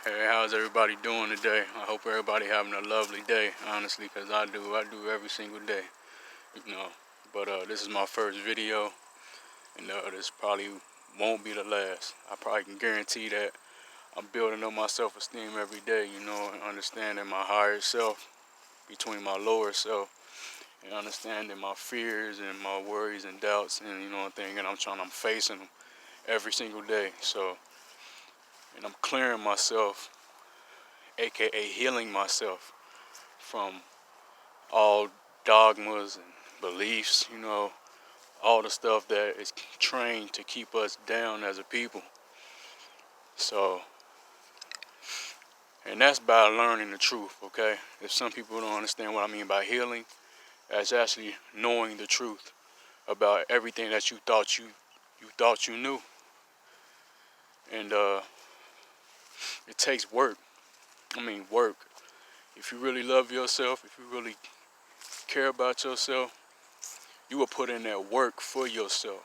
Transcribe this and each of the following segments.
Hey, how's everybody doing today? I hope everybody having a lovely day, honestly, because I do. I do every single day, you know. But this is my first video, and this probably won't be the last. I probably can guarantee that I'm building up my self-esteem every day, and understanding my higher self between my lower self, and understanding my fears and my worries and doubts, and I'm facing them every single day. So, and I'm clearing myself, aka healing myself from all dogmas and beliefs, all the stuff that is trained to keep us down as a people. So, and that's by learning the truth, okay? If some people don't understand what I mean by healing, that's actually knowing the truth about everything that you thought you knew. And it takes work. Work. If you really love yourself, if you really care about yourself, you will put in that work for yourself.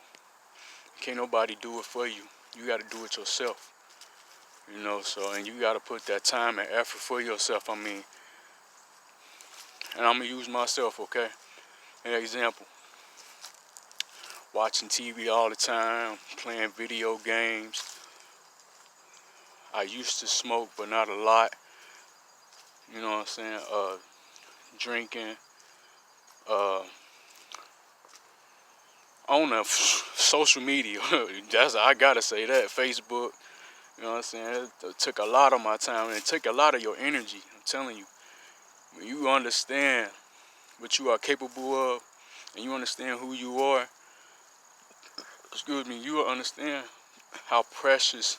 Can't nobody do it for you. You got to do it yourself. And you got to put that time and effort for yourself. And I'm going to use myself, okay? An example. Watching TV all the time, playing video games. I used to smoke, but not a lot. You know what I'm saying? Drinking. Uh, on social media. I got to say that. Facebook. You know what I'm saying? It took a lot of my time, and it took a lot of your energy. I'm telling you. When you understand what you are capable of, and you understand who you are, you will understand how precious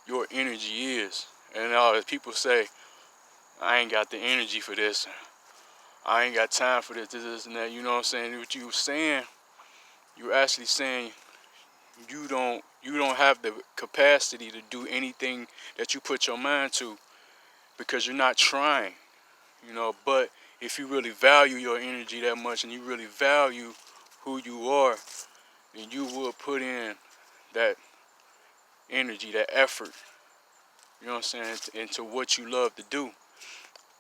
your energy is. And as people say, I ain't got the energy for this. I ain't got time for this, and that. You know what I'm saying? What you saying, you're actually saying you don't have the capacity to do anything that you put your mind to because you're not trying. But if you really value your energy that much and you really value who you are, then you will put in that energy, that effort, you know what I'm saying, into what you love to do.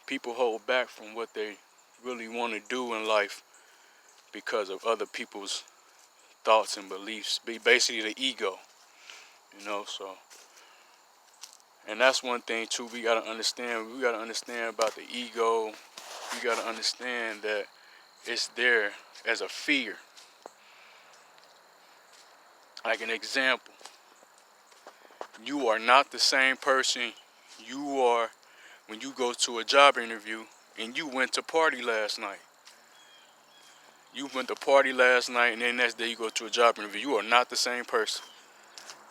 People hold back from what they really want to do in life because of other people's thoughts and beliefs. Basically the ego, so. And that's one thing too we gotta understand. We gotta understand about the ego. We gotta understand that it's there as a fear. Like an example, you are not the same person you are when you go to a job interview and you went to party last night. You went to party last night and then next day you go to a job interview. You are not the same person.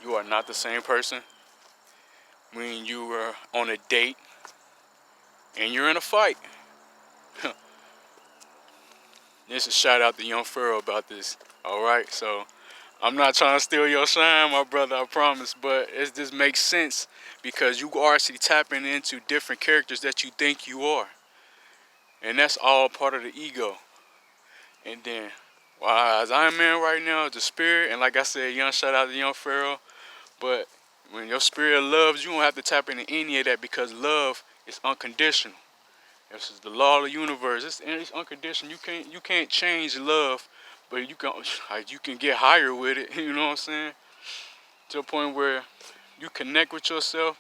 You are not the same person when you were on a date and you're in a fight. This is a shout out to Young Pharaoh about this. Alright, so I'm not trying to steal your shine, my brother, I promise, but this makes sense because you are actually tapping into different characters that you think you are. And that's all part of the ego. And then, as I'm in right now, is the spirit, and like I said, shout out to Young Pharaoh, but when your spirit loves, you don't have to tap into any of that because love is unconditional. This is the law of the universe. It's unconditional. You can't change love, but you can get higher with it. You know what I'm saying? To a point where you connect with yourself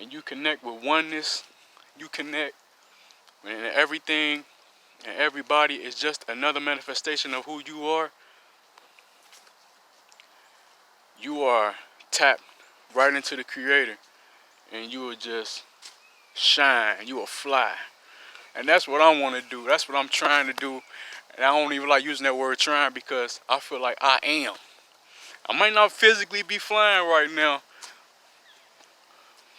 and you connect with oneness. You connect, and everything and everybody is just another manifestation of who you are. You are tapped right into the Creator, and you will just shine. You will fly. And that's what I want to do. That's what I'm trying to do. And I don't even like using that word trying because I feel like I am. I might not physically be flying right now,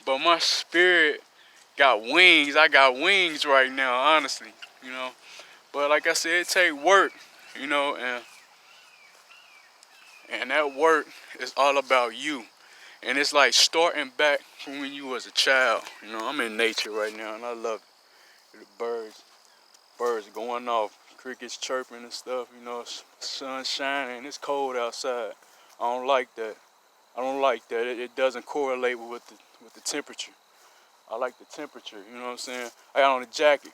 but my spirit got wings. I got wings right now, honestly. But like I said, it take work, and that work is all about you. And it's like starting back from when you was a child. I'm in nature right now, and I love it. The birds going off, crickets chirping and stuff, sun shining, it's cold outside. I don't like that. It doesn't correlate with the temperature. I like the temperature, you know what I'm saying? I got on a jacket.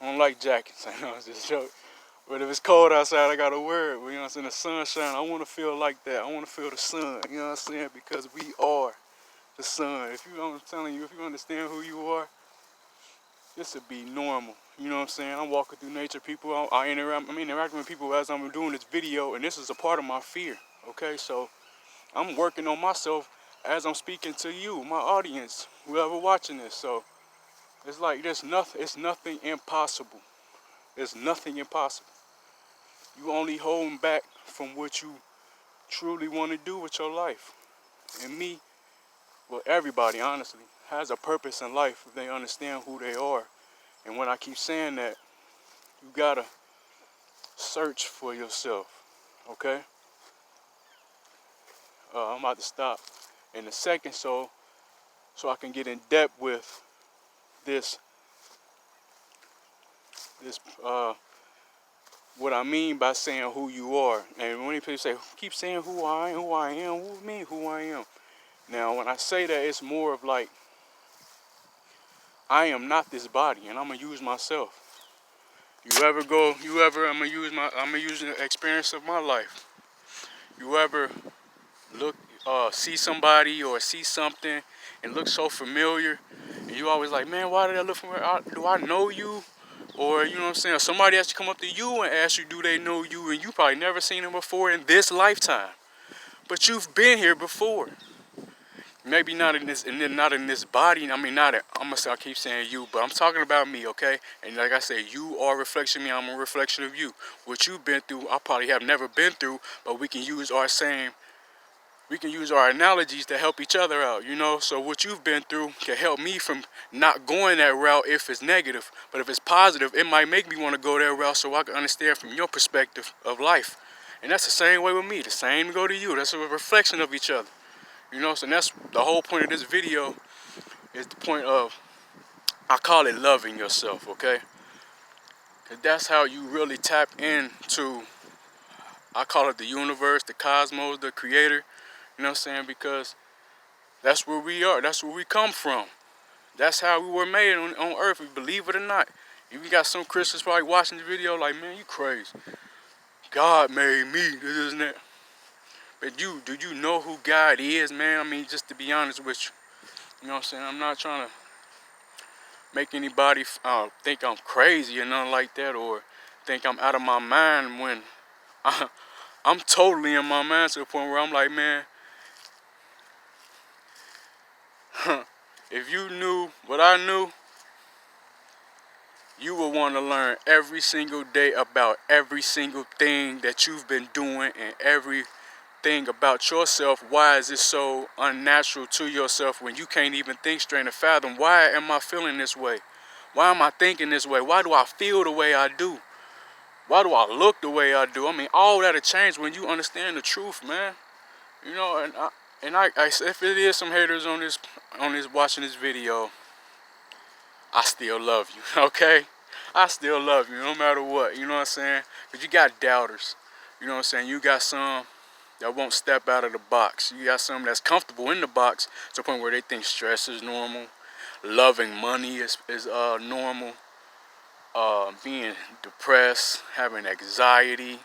I don't like jackets, I know it's just a joke. But if it's cold outside, I gotta wear it. You know what I'm saying? The sunshine, I wanna feel like that. I wanna feel the sun, you know what I'm saying? Because we are the sun. If you, I'm telling you, if you understand who you are, this would be normal. You know what I'm saying? I'm walking through nature, people, I'm interacting with people as I'm doing this video, and this is a part of my fear, okay? So I'm working on myself as I'm speaking to you, my audience, whoever watching this. So it's like it's nothing impossible. There's nothing impossible. You only holding back from what you truly want to do with your life. And me, well, everybody, honestly, has a purpose in life if they understand who they are. And when I keep saying that, you gotta search for yourself, okay? I'm about to stop in a second so I can get in depth with this what I mean by saying who you are. And when people say, keep saying who I am, what do you mean who I am? Now, when I say that, it's more of like, I am not this body, and I'm gonna use myself. I'm gonna use the experience of my life. You ever see somebody or see something and look so familiar, and you always like, man, why did I look familiar? Do I know you? Or, you know what I'm saying, somebody has to come up to you and ask you, do they know you? And you probably never seen them before in this lifetime. But you've been here before. Maybe not in this body. I mean, I keep saying you, but I'm talking about me, okay? And like I said, you are a reflection of me, I'm a reflection of you. What you've been through, I probably have never been through, but we can use our analogies to help each other out, you know? So what you've been through can help me from not going that route if it's negative. But if it's positive, it might make me want to go that route so I can understand from your perspective of life. And that's the same way with me. The same go to you. That's a reflection of each other. You know, so that's the whole point of this video, is the point of, I call it loving yourself, okay? Because that's how you really tap into, I call it the universe, the cosmos, the creator. You know what I'm saying? Because that's where we are. That's where we come from. That's how we were made on earth, believe it or not. If you got some Christians probably watching the video like, man, you crazy. God made me, this and that. But do you know who God is, man? I mean, just to be honest with you. You know what I'm saying? I'm not trying to make anybody think I'm crazy or nothing like that, or think I'm out of my mind when I'm totally in my mind to the point where I'm like, man, if you knew what I knew, you will want to learn every single day about every single thing that you've been doing and everything about yourself. Why is it so unnatural to yourself when you can't even think straight and fathom, why am I feeling this way? Why am I thinking this way? Why do I feel the way I do? Why do I look the way I do? I mean, all that'll change when you understand the truth, man. You know, and I if it is some haters on this watching this video, I still love you, okay? I still love you, no matter what, you know what I'm saying? Because you got doubters, you know what I'm saying? You got some that won't step out of the box. You got some that's comfortable in the box to the point where they think stress is normal, loving money is normal, being depressed, having anxiety,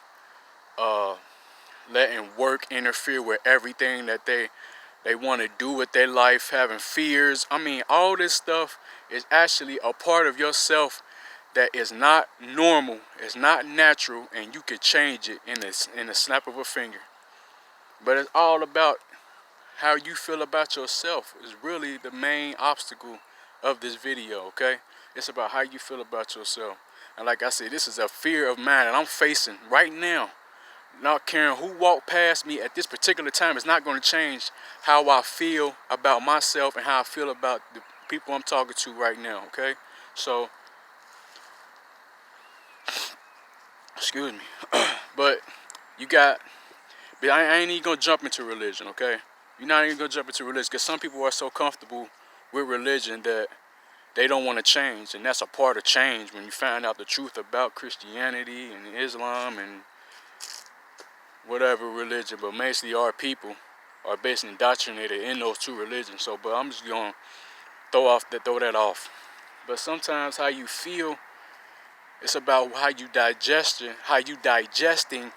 letting work interfere with everything that they want to do with their life, having fears. I mean, all this stuff is actually a part of yourself that is not normal, it's not natural, and you could change it in a snap of a finger. But it's all about how you feel about yourself is really the main obstacle of this video, okay? It's about how you feel about yourself. And like I said, this is a fear of mine that I'm facing right now. Not caring who walked past me at this particular time is not going to change how I feel about myself and how I feel about the people I'm talking to right now, okay? So, excuse me. But I ain't even going to jump into religion, okay? You're not even going to jump into religion because some people are so comfortable with religion that they don't want to change. And that's a part of change when you find out the truth about Christianity and Islam and whatever religion, but basically our people are basically indoctrinated in those two religions. So, but I'm just going to throw that off. But sometimes how you feel, it's about how you digesting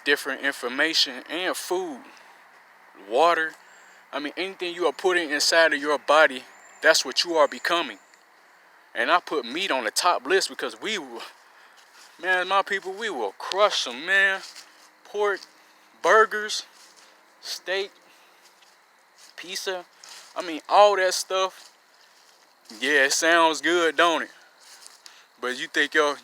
different information and food, water. I mean, anything you are putting inside of your body, that's what you are becoming. And I put meat on the top list because man, my people, we will crush them, man. Pork, burgers, steak, pizza. I mean, all that stuff. Yeah, it sounds good, don't it? But you think you know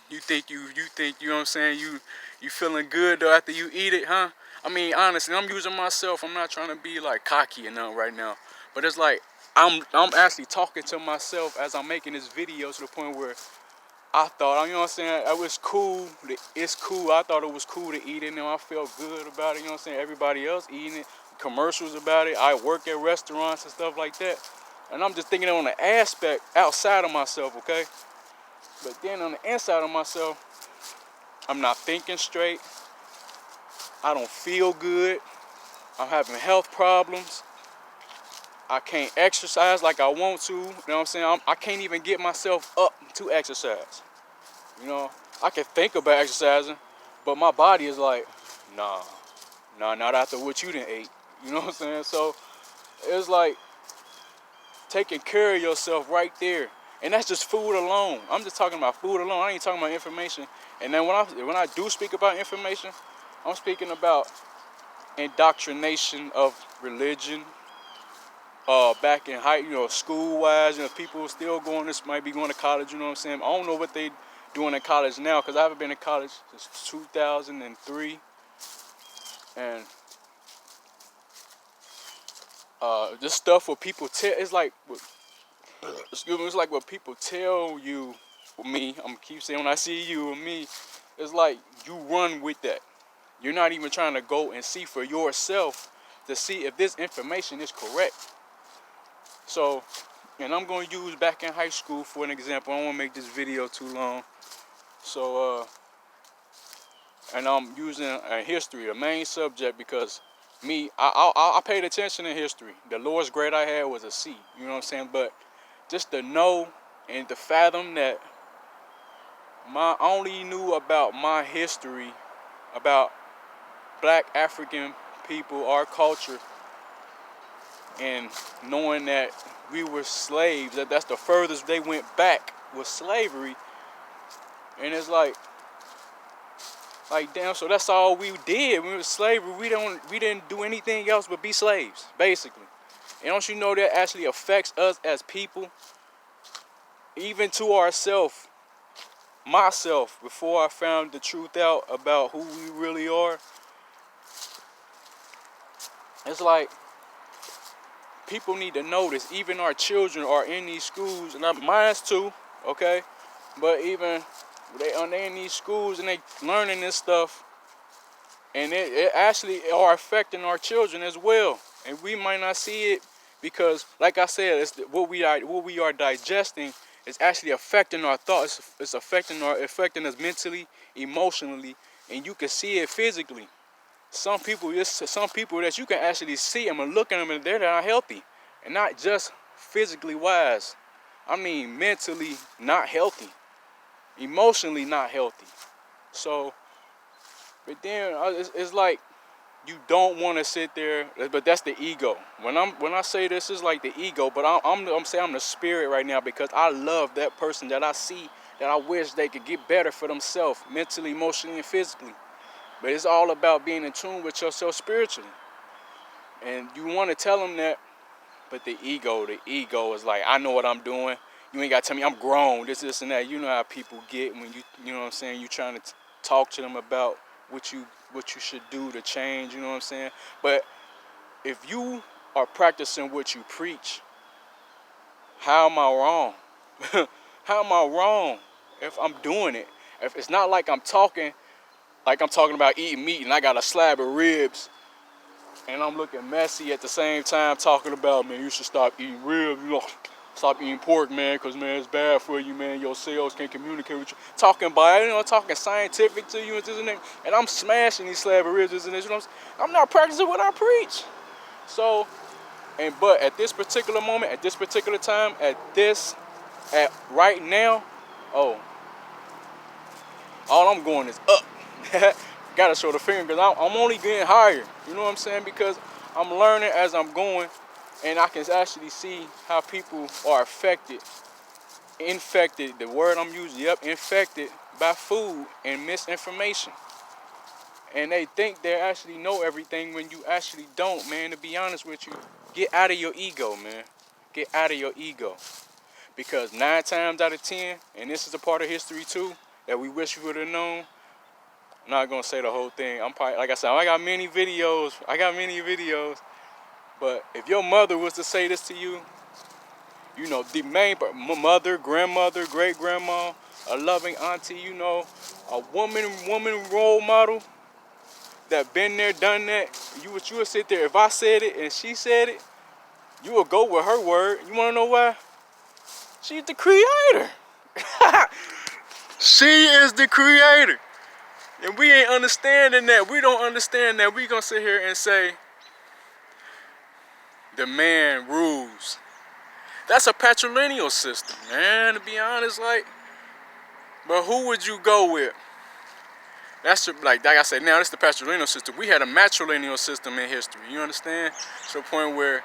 what I'm saying, you feeling good though after you eat it, huh? I mean, honestly, I'm using myself. I'm not trying to be like cocky and nothing right now. But it's like I'm actually talking to myself as I'm making this video to the point where I thought, you know what I'm saying, it was cool. It's cool. I thought it was cool to eat it. And I felt good about it. You know what I'm saying? Everybody else eating it, commercials about it. I work at restaurants and stuff like that. And I'm just thinking on the aspect outside of myself, okay? But then on the inside of myself, I'm not thinking straight. I don't feel good. I'm having health problems. I can't exercise like I want to. You know what I'm saying? I can't even get myself up to exercise. You know, I can think about exercising, but my body is like, nah, not after what you done ate. You know what I'm saying? So it's like taking care of yourself right there. And that's just food alone. I'm just talking about food alone. I ain't talking about information. And then when I do speak about information, I'm speaking about indoctrination of religion. Back in school-wise, people still might be going to college. You know what I'm saying? I don't know what they doing in college now because I haven't been in college since 2003, and this stuff what people tell, it's like what people tell you. Me, I'm gonna keep saying, when I see you or me, it's like you run with that. You're not even trying to go and see for yourself to see if this information is correct. So, and I'm going to use back in high school for an example. I don't want to make this video too long. So, and I'm using history, a main subject, because I paid attention in history. The lowest grade I had was a C. You know what I'm saying? But just to know and to fathom that I only knew about my history, about Black African people, our culture, and knowing that we were slaves, that's the furthest they went back was slavery. And it's like damn, so that's all we did when we were slavery. We didn't do anything else but be slaves, basically. And don't you know that actually affects us as people, even to ourselves. Myself, before I found the truth out about who we really are, it's like people need to know this. Even our children are in these schools, and mine's too, okay? But even they in these schools and they learning this stuff, and it actually are affecting our children as well. And we might not see it because, like I said, it's what we are digesting is actually affecting our thoughts. It's affecting us mentally, emotionally, and you can see it physically. Some people that you can actually see them and look at them and they're not healthy, and not just physically wise. I mean mentally not healthy, emotionally not healthy. So, but then it's like you don't want to sit there, but that's the ego. When I say this, is like the ego, but I'm saying I'm the spirit right now because I love that person that I see that I wish they could get better for themselves, mentally, emotionally, and physically. But it's all about being in tune with yourself spiritually. And you want to tell them that, but the ego is like, I know what I'm doing. You ain't got to tell me I'm grown, this, and that. You know how people get when you know what I'm saying, you trying to talk to them about what you should do to change, you know what I'm saying? But if you are practicing what you preach, how am I wrong? How am I wrong if I'm doing it? If it's not like I'm talking about eating meat and I got a slab of ribs and I'm looking messy at the same time talking about, man, you should stop eating ribs, stop eating pork, man, because, man, it's bad for you, man. Your cells can't communicate with you. Talking scientific to you and this and that. And I'm smashing these slab of ribs, this and this, I'm not practicing what I preach. So But at this particular moment, at this particular time, at right now, oh, all I'm going is up. Gotta show the finger because I'm only getting higher. You know what I'm saying? Because I'm learning as I'm going, and I can actually see how people are infected, the word I'm using, yep, infected by food and misinformation. And they think they actually know everything when you actually don't, man. To be honest with you, get out of your ego, man. Get out of your ego. Because 9 times out of 10, and this is a part of history too, that we wish we would have known. I'm not gonna say the whole thing. I'm probably, like I said, I got many videos. But if your mother was to say this to you, you know, the main mother, grandmother, great grandma, a loving auntie, you know, a woman role model that been there, done that, you would sit there. If I said it and she said it, you would go with her word. You wanna know why? She's the creator. She is the creator. And we ain't understanding that. We don't understand that. We gonna sit here and say, the man rules. That's a patrilineal system, man, to be honest, like, but who would you go with? That's like I said, now this is the patrilineal system. We had a matrilineal system in history, you understand? To the point where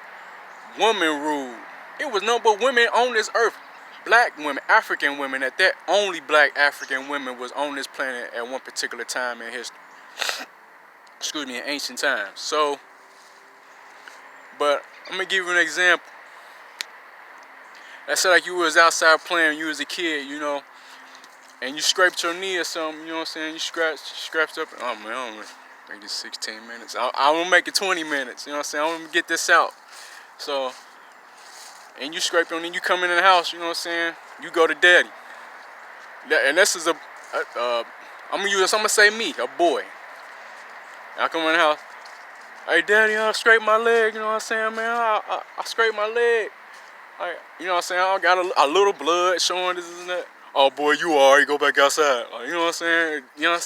women ruled. It was no but women on this earth. Black women, African women at that, only black African women was on this planet at one particular time in history. Excuse me, in ancient times. So, but I'm gonna give you an example. Let's say like you was outside playing, you was a kid, you know, and you scraped your knee or something, you know what I'm saying? You scratched up, oh man, I'm gonna make this 16 minutes. I'm gonna make it 20 minutes, you know what I'm saying? I'm gonna get this out. So, and you scrape your knee, you come into the house, you know what I'm saying? You go to daddy. And this is I'm gonna say me, a boy. I come in the house, hey daddy, I scraped my leg, you know what I'm saying, man? I scraped my leg. You know what I'm saying? I got a little blood showing this and that. Oh boy, you already go back outside. You know what I'm saying? You know,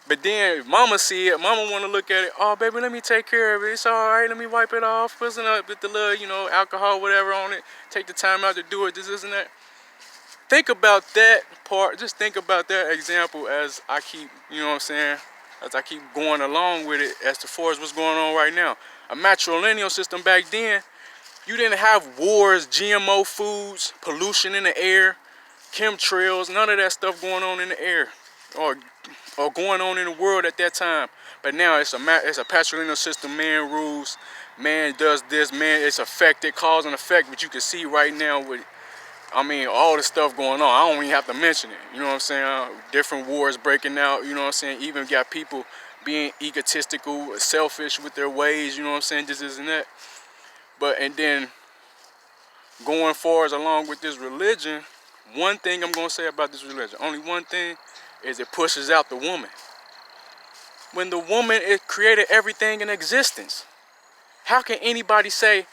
but then mama see it. Mama want to look at it. Oh baby, let me take care of it. It's all right. Let me wipe it off. Put up with the little, you know, alcohol, whatever on it. Take the time out to do it. This isn't that. Think about that part. Just think about that example as I keep, you know what I'm saying? As I keep going along with it as far as what's going on right now. A matrilineal system back then. You didn't have wars, GMO foods, pollution in the air, chemtrails, none of that stuff going on in the air or going on in the world at that time. But now it's a patrilineal system. Man rules, man does this, man it's affected, cause and effect. But you can see right now with, I mean, all the stuff going on. I don't even have to mention it. You know what I'm saying? Different wars breaking out. You know what I'm saying? Even got people being egotistical, selfish with their ways. You know what I'm saying? This isn't that. But, and then going forward along with this religion, one thing I'm going to say about this religion, only one thing, is it pushes out the woman. When the woman, it created everything in existence. How can anybody say,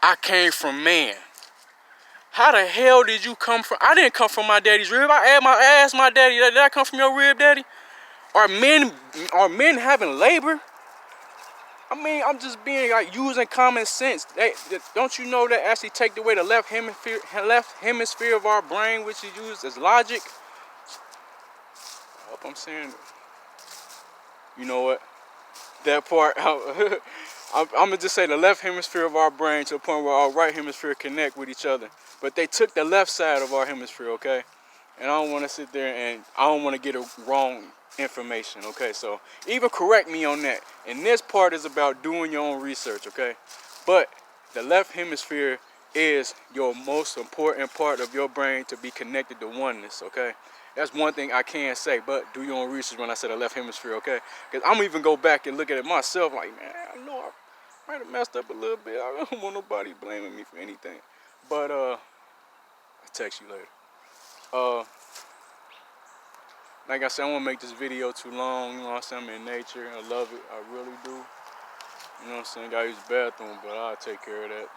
I came from man? How the hell did you come from? I didn't come from my daddy's rib. I asked my daddy, did I come from your rib, daddy? Are men having labor? I mean, I'm just being like using common sense. Don't you know that actually take away the left hemisphere of our brain, which is used as logic? I hope I'm saying, you know what? That part, I'm gonna just say the left hemisphere of our brain to the point where our right hemisphere connect with each other. But they took the left side of our hemisphere, okay? And I don't want to sit there and I don't want to get a wrong information, okay? So even correct me on that. And this part is about doing your own research, okay? But the left hemisphere is your most important part of your brain to be connected to oneness, okay? That's one thing I can say, but do your own research when I said the left hemisphere, okay? Because I'm even go back and look at it myself like, man, I know I might have messed up a little bit. I don't want nobody blaming me for anything. But I'll text you later. Like I said, I won't make this video too long. You know what I'm saying? I'm in nature. I love it. I really do. You know what I'm saying? Gotta use the bathroom, but I'll take care of that.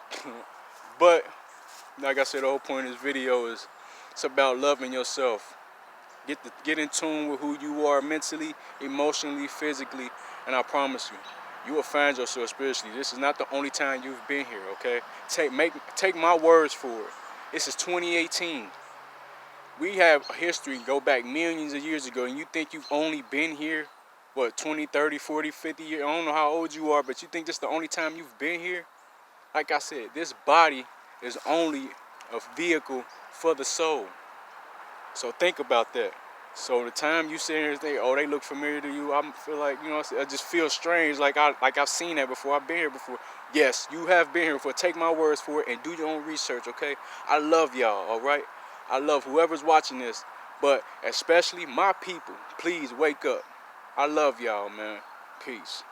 But, like I said, the whole point of this video is it's about loving yourself. Get in tune with who you are mentally, emotionally, physically, and I promise you, you will find yourself spiritually. This is not the only time you've been here, okay? Take my words for it. This is 2018. We have a history go back millions of years ago, and you think you've only been here, what, 20, 30, 40, 50 years? I don't know how old you are, but you think this is the only time you've been here? Like I said, this body is only a vehicle for the soul. So think about that. So the time you sit here and think, oh, they look familiar to you, I feel like, you know, I just feel strange, like I've seen that before. I've been here before. Yes, you have been here before. Take my words for it and do your own research, okay? I love y'all, all right? I love whoever's watching this, but especially my people. Please wake up. I love y'all, man. Peace.